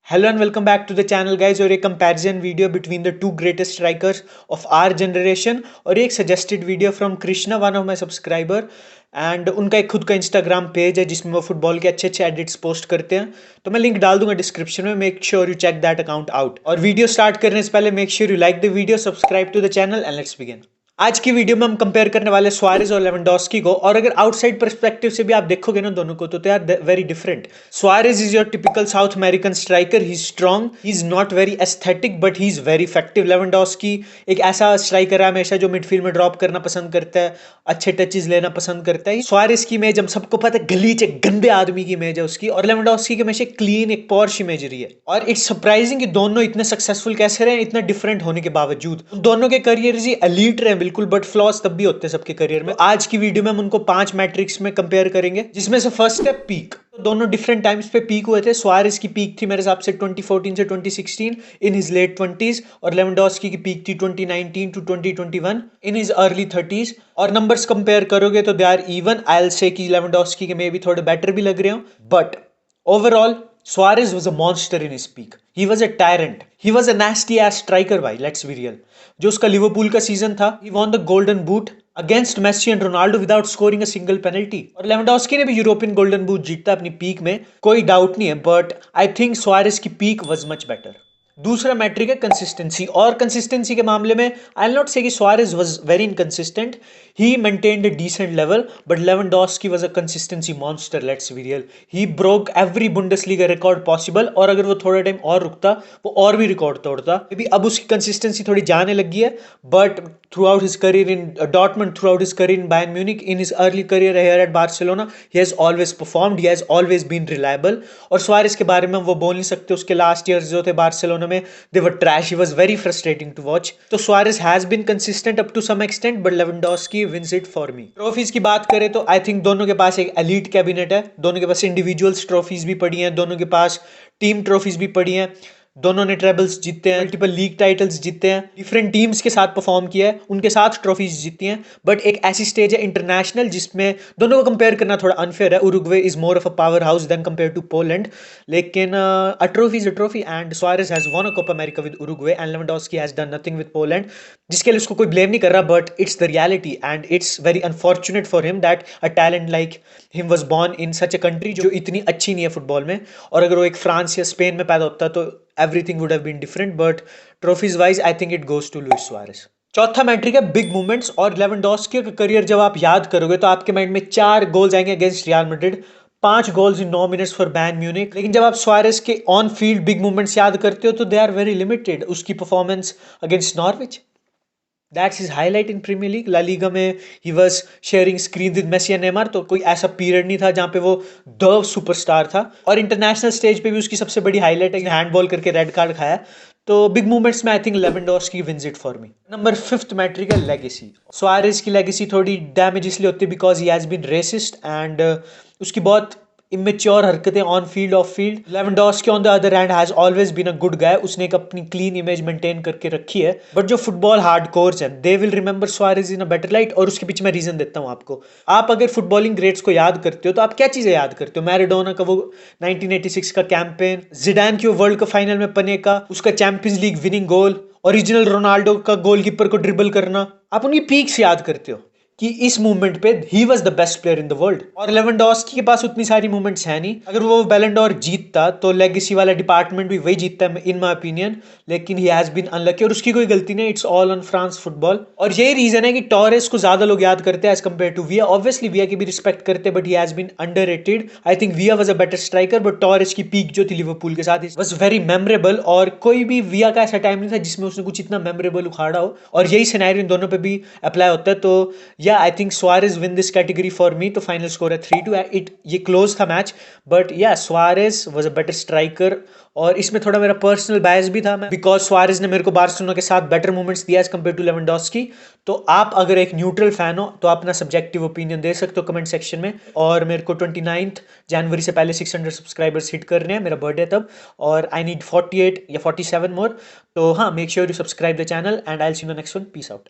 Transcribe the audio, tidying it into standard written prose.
Hello and welcome back to the channel guys और एक comparison video between the two greatest strikers of our generation और एक suggested video from Krishna one of my subscriber and उनका एक खुद का Instagram page है जिसमें वो फुटबॉल के अच्छे अच्छे एडिट्स पोस्ट करते हैं। तो मैं लिंक डाल दूंगा डिस्क्रिप्शन में, make sure you check that account out. और वीडियो स्टार्ट करने से पहले make sure you like the video, subscribe to the channel and let's begin. आज की वीडियो में हम कंपेयर करने वाले सुआरेज और लेवेंडोस्की को, और अगर आउटसाइड पर्सपेक्टिव से भी आप देखोगे ना दोनों को तो they are very different. Suarez is your typical South American striker, he is strong, he is not very aesthetic but he is very effective. Lewandowski एक ऐसा स्ट्राइकर है हमेशा जो मिडफील्ड में ड्रॉप करना पसंद करता है, अच्छे टचेस लेना पसंद करता है। सुआरेज की इमेज हम सबको पता है गलीच एक गंदे आदमी की इमेज है उसकी, और लेवेंडोस्की की हमेशा क्लीन एक पॉर्श इमेज रही है। और इट्स सरप्राइजिंग कि दोनों इतने सक्सेसफुल कैसे रहे इतना डिफरेंट होने के बावजूद। दोनों के करियर ही एलीट रहे बिल्कुल, बट फ्लॉज तब भी होते हैं सबके करियर में। आज की वीडियो में हम उनको 5 मैट्रिक्स में कंपेयर करेंगे, जिसमें से फर्स्ट है पीक। दोनों डिफरेंट टाइम्स पे पीक हुए थे। सुआरेज की पीक थी मेरे हिसाब से 2014 से 2016 इन हिज लेट 20s, और लेवेंडोस्की की पीक थी 2019 to 2021 in his early 30s। और नंबर्स कंपेयर करोगे तो they are even. I will say कि लेवेंडोस्की के मे भी थोड़े बेटर भी लग रहे हो, but overall Suarez was a monster in his peak. He was a tyrant. He was a nasty ass striker भाई, let's be real. जो उसका लिवरपूल का सीजन था, he won the golden boot against Messi and Ronaldo without scoring a single penalty. और Lewandowski ने भी European golden boot जीता अपनी पीक में, कोई डाउट नहीं है, बट आई थिंक सुआरेज की पीक वाज मच बेटर। दूसरा मैट्रिक है कंसिस्टेंसी, और कंसिस्टेंसी के मामले में आई विल नॉट से कि Suarez was very inconsistent, he maintained a decent level, but Lewandowski was a consistency monster, let's be real. He broke every Bundesliga record possible, और अगर वो थोड़ा टाइम और रुकता वो और भी रिकॉर्ड तोड़ता। मे बी अब उसकी कंसिस्टेंसी थोड़ी जाने लगी है, but throughout his career in Dortmund, throughout his career in Bayern Munich, in his early career here at Barcelona, he has always performed, he has always been reliable. और Suarez के बारे में वो बोल नहीं सकते, उसके last years जो थे बार्सिलोना में they were trash, he was very frustrating to watch. तो Suarez has been consistent up to some extent, but Lewandowski wins it for me. Trophies की बात करें तो आई थिंक दोनों के पास एक एलीट कैबिनेट है, दोनों के पास इंडिविजुअल्स ट्रॉफीज भी पड़ी हैं, दोनों के पास टीम ट्रॉफीज भी पड़ी हैं, दोनों ने ट्रेबल्स जीते हैं, मल्टीपल लीग टाइटल्स जीते हैं, डिफरेंट टीम्स के साथ परफॉर्म किया है, उनके साथ ट्रॉफीज जीती हैं। बट एक ऐसी स्टेज है इंटरनेशनल जिसमें दोनों को कंपेयर करना थोड़ा अनफेयर है। Uruguay is more of a power house than compare to Poland, लेकिन a trophy is a trophy and Suarez has won a Copa America with Uruguay and Lewandowski has done nothing with Poland, जिसके लिए उसको कोई blame नहीं कर रहा, but it's the reality and it's very unfortunate for him that a talent like him was born in such a country जो इतनी अच्छी नहीं है फुटबॉल में। और अगर वो एक फ्रांस या स्पेन में पैदा होता तो everything would have been different, but trophies wise I think it goes to Luis Suarez. चौथा मैट्रिक है बिग मूवमेंट्स, और लेवेंडोस्की का करियर जब आप याद करोगे तो आपके माइंड में 4 गोल्स आएंगे against real Madrid, 5 goals in 9 minutes for Bayern Munich. लेकिन जब आप सुआरेज के ऑन फील्ड बिग मूवमेंट्स याद करते हो तो दे आर वेरी लिमिटेड। उसकी performance against Norwich, that's his highlight in Premier League. La Liga में ही was sharing screen with Messi and Neymar, तो कोई ऐसा पीरियड नहीं था जहां पे वो द सुपरस्टार था। और इंटरनेशनल स्टेज पे भी उसकी सबसे बड़ी हाईलाइट है हैंडबॉल करके रेड कार्ड खाया। तो बिग मूवमेंट्स में I think Lewandowski wins it for me. Number 5th metric है लेगेसी। सुआरेज की लेगेसी थोड़ी डैमेज इसलिए होती है because he has been racist and उसकी बहुत इमेच्योर हरकतें on field off field. Lewandowski on the other hand has always been a good guy, उसने एक अपनी क्लीन इमेज मेंटेन करके रखी है। बट जो फुटबॉल हार्डकोर्स हैं they will remember Suarez in a better light, और उसके पीछे मैं रीजन देता हूं आपको। आप अगर फुटबॉलिंग ग्रेट्स को याद करते हो तो आप क्या चीजें याद करते हो? मैराडोना का वो 1986 का कैंपेन, जिडान की वो वर्ल्ड कप फाइनल में पने का उसका चैंपियंस लीग विनिंग गोल, ओरिजिनल रोनाल्डो का गोलकीपर को ड्रिबल करना, आप उनकी पीक्स याद करते हो कि इस मूवमेंट पे he was the best player in the world. और लेवेंडोस्की के पास उतनी सारी मूवमेंट्स है नहीं। अगर वो बैलन डोर जीतता तो लेगेसी वाला डिपार्टमेंट भी वही जीतता है इन माय ओपिनियन, लेकिन ही हैज बीन अनलकी, और उसकी कोई गलती नहीं, it's all on France football. और यही रीजन है कि टॉरेस को ज्यादा लोग याद करते हैं as compare to Villa. Obviously Villa की भी रिस्पेक्ट करते हैं, but he has been underrated. I think Villa was a better striker, but Torres की पीक जो थी लिवरपूल के साथ वाज वेरी मेमोरेबल, और कोई भी विया का ऐसा टाइम नहीं था जिसमें उसने कुछ इतना मेमोरेबल उखाड़ा हो, और यही सिनेरियो इन दोनों पे भी अप्लाई होता है। तो या आई think Suarez win this category for me, तो फाइनल स्कोर है 3-2। ये क्लोज था मैच, बट या Suarez was a better striker. और इसमें थोड़ा मेरा पर्सनल बायस भी था मैं, बिकॉज सुआरेज ने मेरे को बार्सिलोना के साथ बेटर मूवमेंट्स दिया एज कंपेयर टू लेवेंडोस्की। तो आप अगर एक न्यूट्रल फैन हो तो आप अपना सब्जेक्टिव ओपिनियन दे सकते हो कमेंट सेक्शन में। और मेरे को 29 जनवरी से पहले 600 सब्सक्राइबर्स हिट करने हैं, मेरा बर्थडे तब, और आई नीड 48 या 47 मोर। तो हाँ, make sure you subscribe the channel and I will see you in the next one. Peace out.